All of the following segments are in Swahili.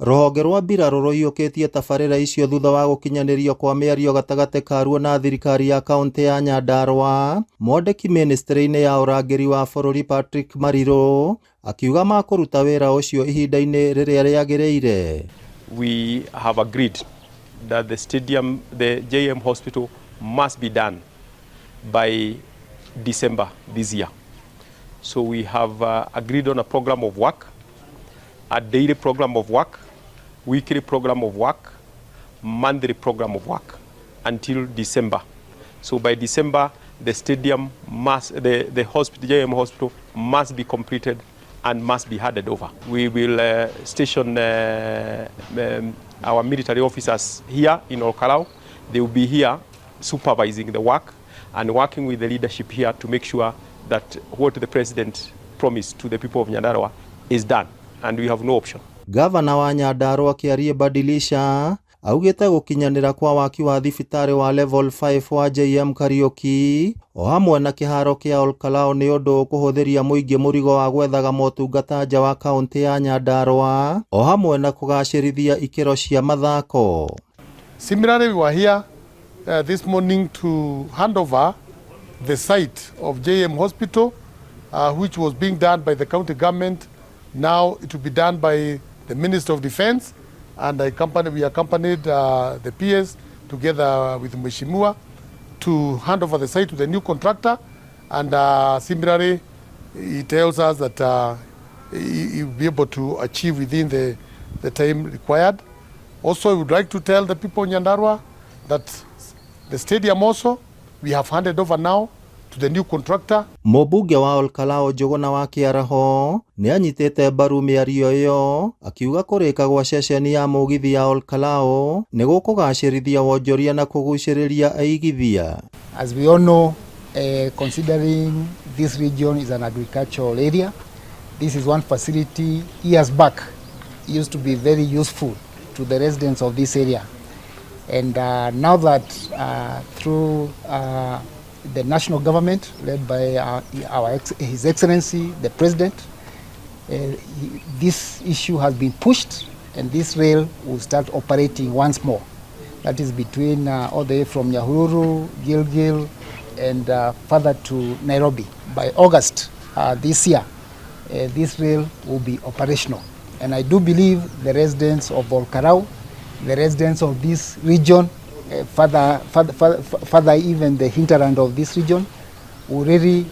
Rũhonge rwa mbirarũ rũiyũkĩtie tabarĩra icio thutha wa gũkinyanĩrio kwa mĩario gatagatĩ ka ruo na thirikari ya kaunti ya Nyandarua. Mwandĩki ministry-inĩ ya ũrangĩri wa bũrũri Patrick Marirũ akiuga makũruta wĩra ũcio ihinda-inĩ rĩrĩa rĩagĩrĩire. We have agreed that the JM hospital must be done by December this year. So we have agreed on a program of work, a daily program of work, weekly program of work, monthly program of work until December. So by December, the stadium must, the hospital, JM hospital must be completed and must be handed over. We will station our military officers here in Olkalau. They will be here supervising the work and working with the leadership here to make sure that what the president promised to the people of Nyandarua is done, and we have no option. Gavana wa Nyandarua Kiarie Badilisha augĩte gũkinyanĩra kwa waki wa thibitarĩ wa level 5 wa JM Kariuki o hamwe na kĩharo kĩa Olkalau nĩ ũndũ kũhũthĩria mũingĩ mũrigo wa gwethaga motungata nja wa kaunti ya Nyandarua o hamwe na kũgacĩrithia ikĩro cia mathako. Similarly, we were here this morning to hand over the site of JM Hospital, which was being done by the county government. Now it will be done by the Minister of Defense, and we accompanied the PS together with Mheshimiwa to hand over the site to the new contractor. And similarly, he tells us that he will be able to achieve within the time required. Also, I would like to tell the people in Nyandarua that the stadium also, we have handed over now to the new contractor. Mũmbunge wa Olkalau Njũgũna wa Kĩaraho nĩ anyitĩte mbaru mĩario ĩyo akiuga kũrĩka gwa ceceni ya mũgithi ya Olkalau nĩ gũkũgacĩrithia wonjoria na kũgucĩrĩria aigithia. As we all know, considering this region is an agricultural area, this is one facility years back used to be very useful to the residents of this area. And now that through the national government led by His Excellency, the President, this issue has been pushed, and this rail will start operating once more. That is between all the way from Nyahururu, Gilgil, and further to Nairobi. By August this year, this rail will be operational. And I do believe the residents of Olkalau, the residents of this region, further even the hinterland of this region, will really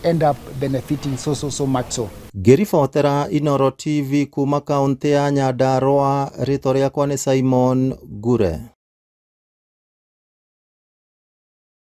end up benefiting so much so. Ngĩribotera Inooro TV kuma kaunti ya Nyandarua, rĩtwa rĩakwa nĩ Simon Gure.